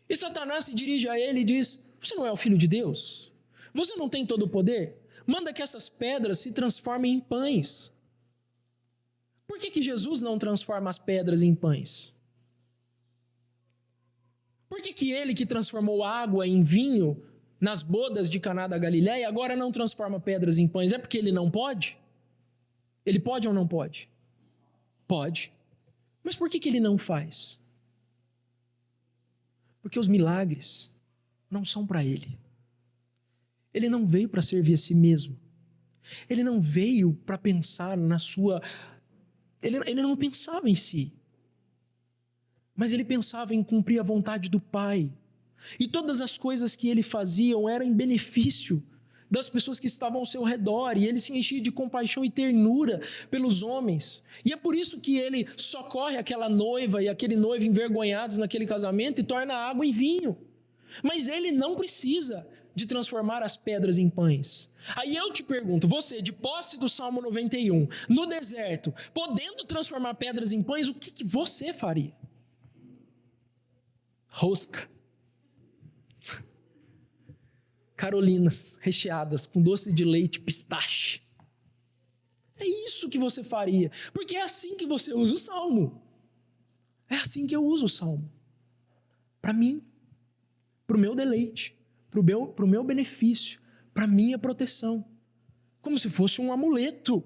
E Satanás se dirige a ele e diz: você não é o filho de Deus? Você não tem todo o poder? Manda que essas pedras se transformem em pães. Por que Jesus não transforma as pedras em pães? Por que ele que transformou água em vinho nas bodas de Caná da Galileia agora não transforma pedras em pães? É porque ele não pode? Ele pode ou não pode? Pode. Mas por que ele não faz? Porque os milagres não são para ele. Ele não veio para servir a si mesmo. Ele não veio para pensar na sua... Ele não pensava em si. Mas ele pensava em cumprir a vontade do Pai. E todas as coisas que ele fazia eram em benefício das pessoas que estavam ao seu redor. E ele se enchia de compaixão e ternura pelos homens. E é por isso que ele socorre aquela noiva e aquele noivo envergonhados naquele casamento e torna a água em vinho. Mas ele não precisa de transformar as pedras em pães. Aí eu te pergunto, você, de posse do Salmo 91, no deserto, podendo transformar pedras em pães, o que você faria? Rosca. Carolinas recheadas com doce de leite, pistache. É isso que você faria, porque é assim que você usa o Salmo. É assim que eu uso o Salmo. Para mim, para o meu deleite, para o meu benefício, para a minha proteção. Como se fosse um amuleto.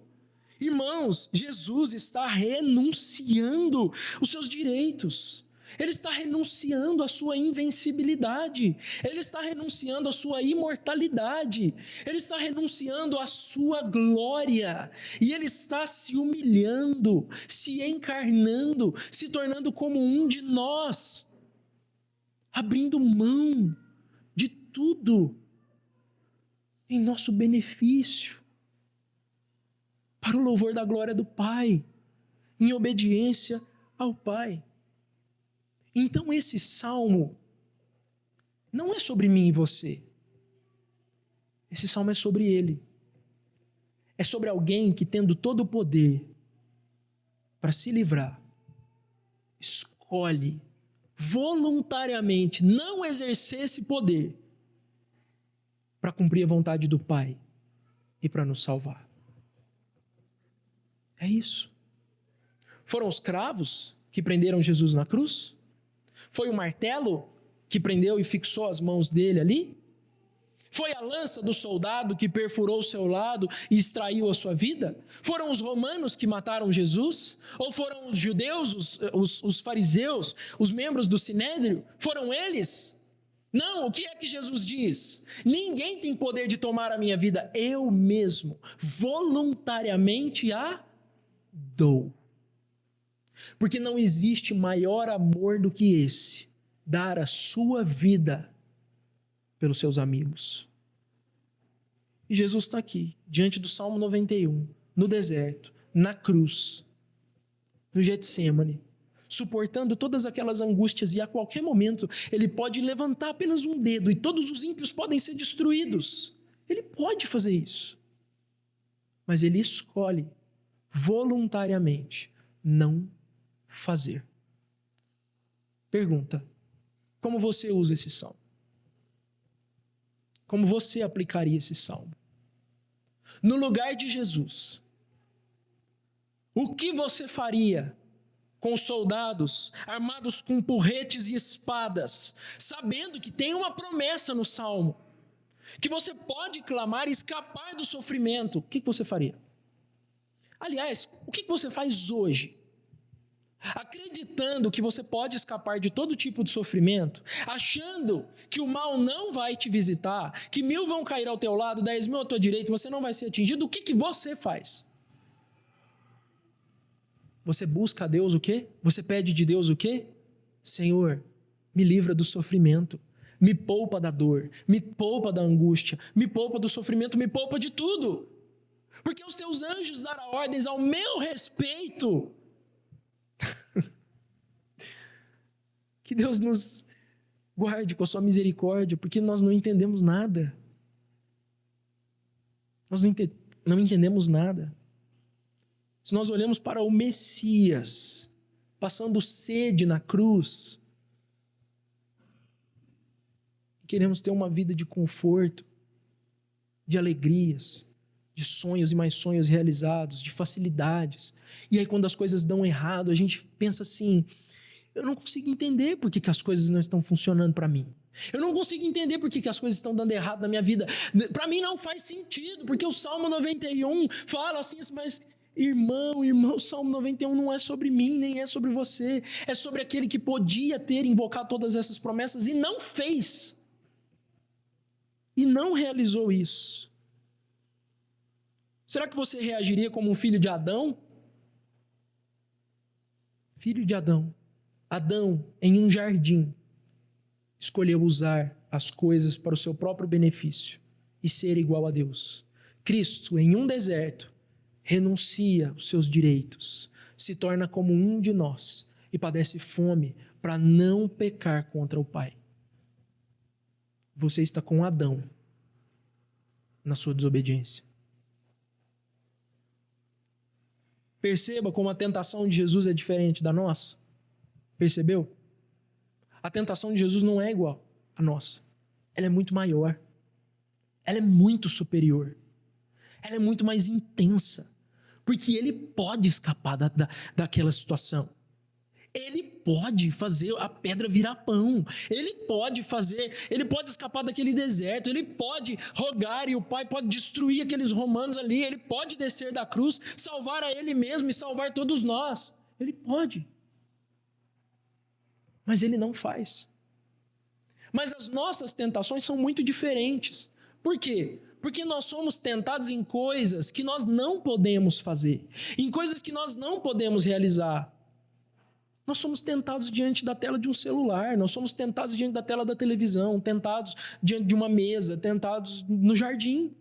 Irmãos, Jesus está renunciando os seus direitos. Ele está renunciando à sua invencibilidade. Ele está renunciando à sua imortalidade. Ele está renunciando à sua glória. E ele está se humilhando, se encarnando, se tornando como um de nós, abrindo mão de tudo em nosso benefício, para o louvor da glória do Pai, em obediência ao Pai. Então esse salmo não é sobre mim e você. Esse salmo é sobre ele. É sobre alguém que, tendo todo o poder para se livrar, escolhe voluntariamente não exercer esse poder para cumprir a vontade do Pai e para nos salvar. É isso. Foram os cravos que prenderam Jesus na cruz? Foi o martelo que prendeu e fixou as mãos dele ali? Foi a lança do soldado que perfurou o seu lado e extraiu a sua vida? Foram os romanos que mataram Jesus? Ou foram os judeus, os fariseus, os membros do Sinédrio? Foram eles? Não, o que é que Jesus diz? Ninguém tem poder de tomar a minha vida, eu mesmo, voluntariamente a dou. Porque não existe maior amor do que esse, dar a sua vida pelos seus amigos. E Jesus está aqui, diante do Salmo 91, no deserto, na cruz, no Getsêmani, suportando todas aquelas angústias, e a qualquer momento ele pode levantar apenas um dedo e todos os ímpios podem ser destruídos. Ele pode fazer isso. Mas ele escolhe voluntariamente não fazer. Pergunta: como você usa esse salmo? Como você aplicaria esse salmo? No lugar de Jesus, o que você faria com os soldados armados com porretes e espadas, sabendo que tem uma promessa no salmo, que você pode clamar e escapar do sofrimento? O que você faria? Aliás, o que você faz hoje? Acreditando que você pode escapar de todo tipo de sofrimento, achando que o mal não vai te visitar, que 1000 vão cair ao teu lado, 10.000 à tua direita, você não vai ser atingido, o que você faz? Você busca a Deus o quê? Você pede de Deus o quê? Senhor, me livra do sofrimento, me poupa da dor, me poupa da angústia, me poupa do sofrimento, me poupa de tudo, porque os teus anjos darão ordens ao meu respeito. Que Deus nos guarde com a sua misericórdia, porque nós não entendemos nada. Nós não entendemos nada. Se nós olhamos para o Messias, passando sede na cruz, queremos ter uma vida de conforto, de alegrias, de sonhos e mais sonhos realizados, de facilidades. E aí quando as coisas dão errado, a gente pensa assim: eu não consigo entender por que as coisas não estão funcionando para mim. Eu não consigo entender por que as coisas estão dando errado na minha vida. Para mim não faz sentido, porque o Salmo 91 fala assim, mas irmão, o Salmo 91 não é sobre mim, nem é sobre você. É sobre aquele que podia ter invocado todas essas promessas e não fez. E não realizou isso. Será que você reagiria como um filho de Adão? Filho de Adão. Adão, em um jardim, escolheu usar as coisas para o seu próprio benefício e ser igual a Deus. Cristo, em um deserto, renuncia aos seus direitos, se torna como um de nós e padece fome para não pecar contra o Pai. Você está com Adão na sua desobediência. Perceba como a tentação de Jesus é diferente da nossa. Percebeu? A tentação de Jesus não é igual à nossa. Ela é muito maior. Ela é muito superior. Ela é muito mais intensa. Porque ele pode escapar daquela situação. Ele pode fazer a pedra virar pão. Ele pode escapar daquele deserto. Ele pode rogar e o Pai pode destruir aqueles romanos ali. Ele pode descer da cruz, salvar a ele mesmo e salvar todos nós. Ele pode. Mas ele não faz. Mas as nossas tentações são muito diferentes. Por quê? Porque nós somos tentados em coisas que nós não podemos fazer, em coisas que nós não podemos realizar. Nós somos tentados diante da tela de um celular, nós somos tentados diante da tela da televisão, tentados diante de uma mesa, tentados no jardim.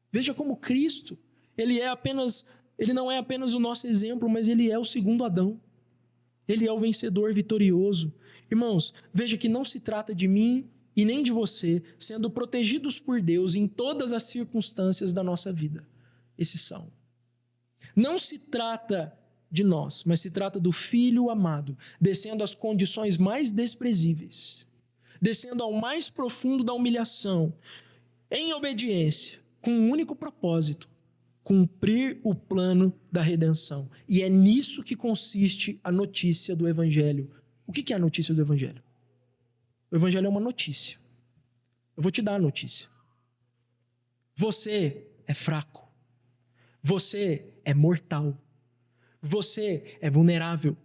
Veja como Cristo, ele não é apenas o nosso exemplo, mas ele é o segundo Adão. Ele é o vencedor vitorioso. Irmãos, veja que não se trata de mim e nem de você sendo protegidos por Deus em todas as circunstâncias da nossa vida. Esse salmo. Não se trata de nós, mas se trata do Filho amado, descendo às condições mais desprezíveis, descendo ao mais profundo da humilhação, em obediência, com um único propósito: cumprir o plano da redenção. E é nisso que consiste a notícia do Evangelho. O que é a notícia do Evangelho? O Evangelho é uma notícia. Eu vou te dar a notícia. Você é fraco. Você é mortal. Você é vulnerável.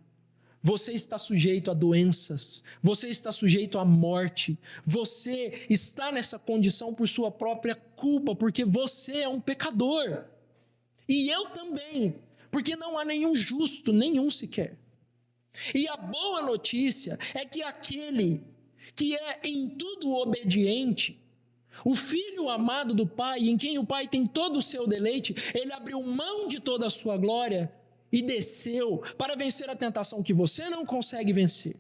Você está sujeito a doenças. Você está sujeito à morte. Você está nessa condição por sua própria culpa, porque você é um pecador. E eu também, porque não há nenhum justo, nenhum sequer. E a boa notícia é que aquele que é em tudo obediente, o Filho amado do Pai, em quem o Pai tem todo o seu deleite, ele abriu mão de toda a sua glória e desceu para vencer a tentação que você não consegue vencer,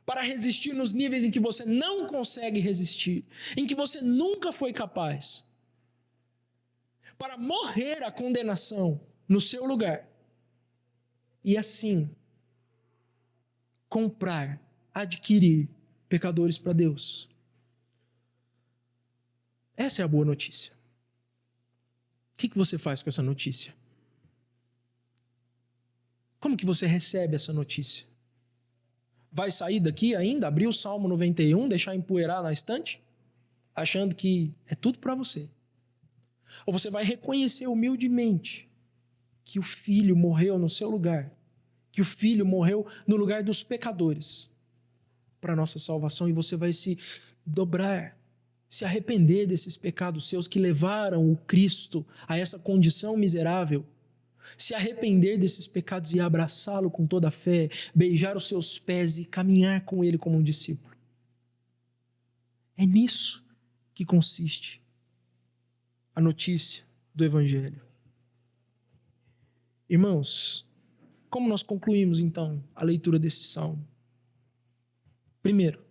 para resistir nos níveis em que você não consegue resistir, em que você nunca foi capaz, para morrer a condenação no seu lugar e assim comprar, adquirir pecadores para Deus. Essa é a boa notícia. O que você faz com essa notícia? Como que você recebe essa notícia? Vai sair daqui ainda, abrir o Salmo 91, deixar empoeirar na estante, achando que é tudo para você? Ou você vai reconhecer humildemente que o Filho morreu no seu lugar, que o Filho morreu no lugar dos pecadores para a nossa salvação, e você vai se dobrar, se arrepender desses pecados seus que levaram o Cristo a essa condição miserável, se arrepender desses pecados e abraçá-lo com toda a fé, beijar os seus pés e caminhar com ele como um discípulo. É nisso que consiste a notícia do Evangelho. Irmãos, como nós concluímos então a leitura desse salmo? Primeiro,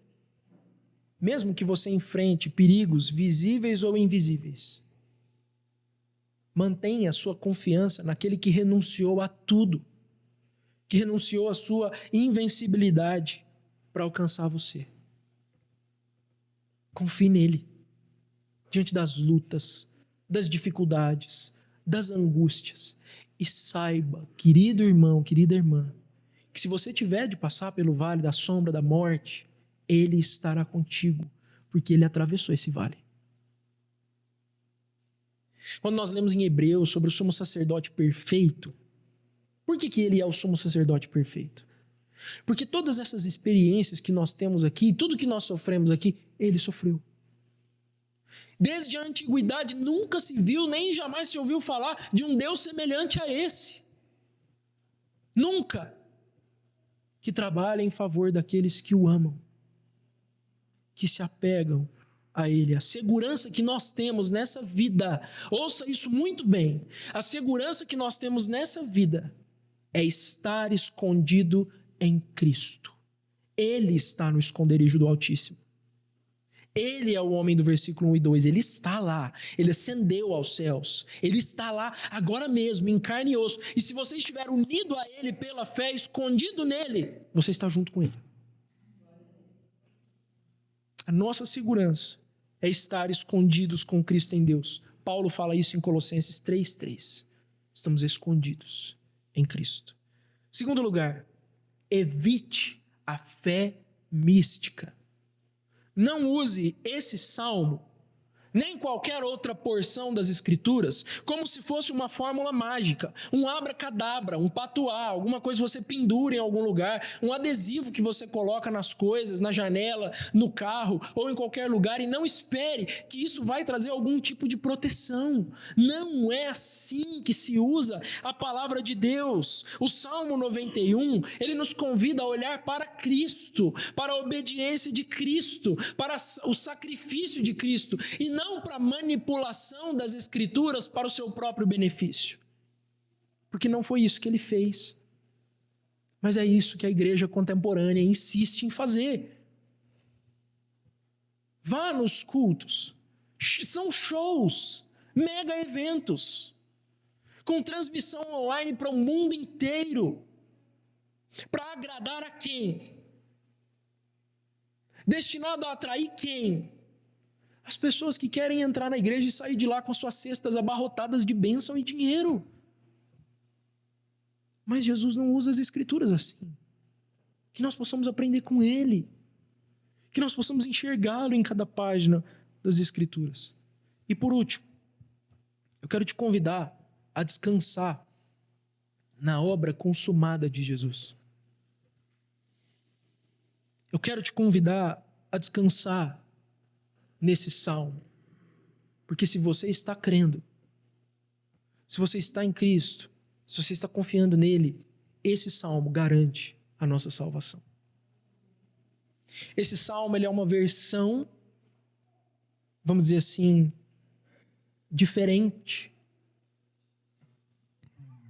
mesmo que você enfrente perigos visíveis ou invisíveis, mantenha a sua confiança naquele que renunciou a tudo, que renunciou à sua invencibilidade para alcançar você. Confie nele, diante das lutas, das dificuldades, das angústias. E saiba, querido irmão, querida irmã, que se você tiver de passar pelo vale da sombra da morte, ele estará contigo, porque ele atravessou esse vale. Quando nós lemos em Hebreus sobre o sumo sacerdote perfeito, por que ele é o sumo sacerdote perfeito? Porque todas essas experiências que nós temos aqui, tudo que nós sofremos aqui, ele sofreu. Desde a antiguidade nunca se viu, nem jamais se ouviu falar de um Deus semelhante a esse. Nunca. Que trabalha em favor daqueles que o amam, que se apegam a Ele. A segurança que nós temos nessa vida, ouça isso muito bem, a segurança que nós temos nessa vida é estar escondido em Cristo. Ele está no esconderijo do Altíssimo. Ele é o homem do versículo 1 e 2, ele está lá, ele ascendeu aos céus, ele está lá agora mesmo, em carne e osso, e se você estiver unido a ele pela fé, escondido nele, você está junto com ele. A nossa segurança é estar escondidos com Cristo em Deus. Paulo fala isso em Colossenses 3:3. Estamos escondidos em Cristo. Segundo lugar, evite a fé mística. Não use esse salmo, nem qualquer outra porção das Escrituras, como se fosse uma fórmula mágica, um abracadabra, um patuá, alguma coisa que você pendura em algum lugar, um adesivo que você coloca nas coisas, na janela, no carro ou em qualquer lugar, e não espere que isso vai trazer algum tipo de proteção. Não é assim que se usa a palavra de Deus. O Salmo 91, ele nos convida a olhar para Cristo, para a obediência de Cristo, para o sacrifício de Cristo, e não para a manipulação das Escrituras para o seu próprio benefício. Porque não foi isso que ele fez. Mas é isso que a igreja contemporânea insiste em fazer. Vá nos cultos. São shows, mega eventos, com transmissão online para o mundo inteiro. Para agradar a quem? Destinado a atrair quem? As pessoas que querem entrar na igreja e sair de lá com suas cestas abarrotadas de bênção e dinheiro. Mas Jesus não usa as escrituras assim. Que nós possamos aprender com ele. Que nós possamos enxergá-lo em cada página das escrituras. E por último, eu quero te convidar a descansar na obra consumada de Jesus. Eu quero te convidar a descansar nesse salmo. Porque se você está crendo, se você está em Cristo, se você está confiando nele, esse salmo garante a nossa salvação. Esse salmo ele é uma versão, vamos dizer assim, diferente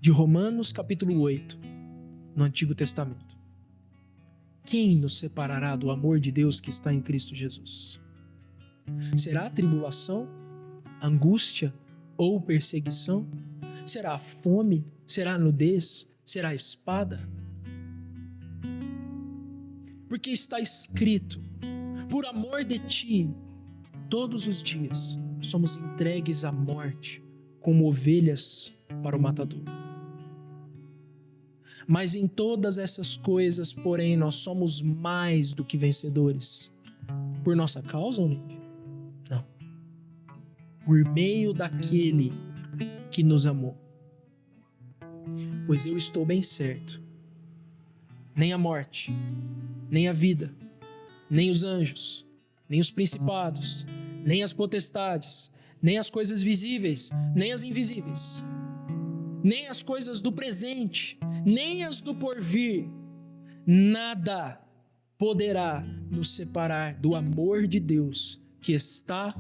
de Romanos capítulo 8, no Antigo Testamento. Quem nos separará do amor de Deus que está em Cristo Jesus? Será a tribulação, angústia ou perseguição? Será a fome? Será a nudez? Será a espada? Porque está escrito: por amor de ti, todos os dias somos entregues à morte, como ovelhas para o matador. Mas em todas essas coisas, porém, nós somos mais do que vencedores. Por nossa causa, ou não? Não. Por meio daquele que nos amou. Pois eu estou bem certo. Nem a morte, nem a vida, nem os anjos, nem os principados, nem as potestades, nem as coisas visíveis, nem as invisíveis, nem as coisas do presente, nem as do porvir, nada poderá nos separar do amor de Deus que está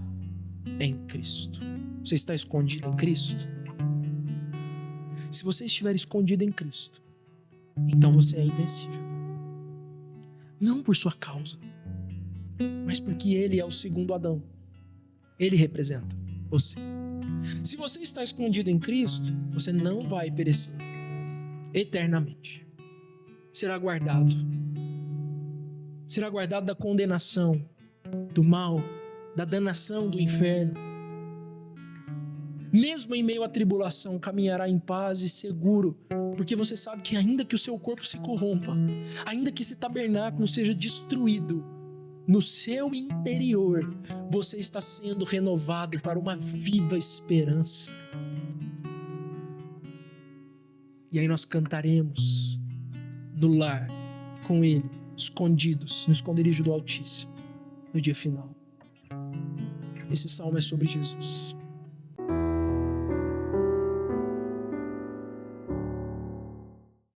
em Cristo. Você está escondido em Cristo? Se você estiver escondido em Cristo, então você é invencível. Não por sua causa, mas porque Ele é o segundo Adão. Ele representa você. Se você está escondido em Cristo, você não vai perecer eternamente. Será guardado. Será guardado da condenação, do mal, da danação do inferno. Mesmo em meio à tribulação, caminhará em paz e seguro, porque você sabe que ainda que o seu corpo se corrompa, ainda que esse tabernáculo seja destruído, no seu interior, você está sendo renovado para uma viva esperança. E aí nós cantaremos no lar, com Ele, escondidos, no esconderijo do Altíssimo, no dia final. Esse salmo é sobre Jesus.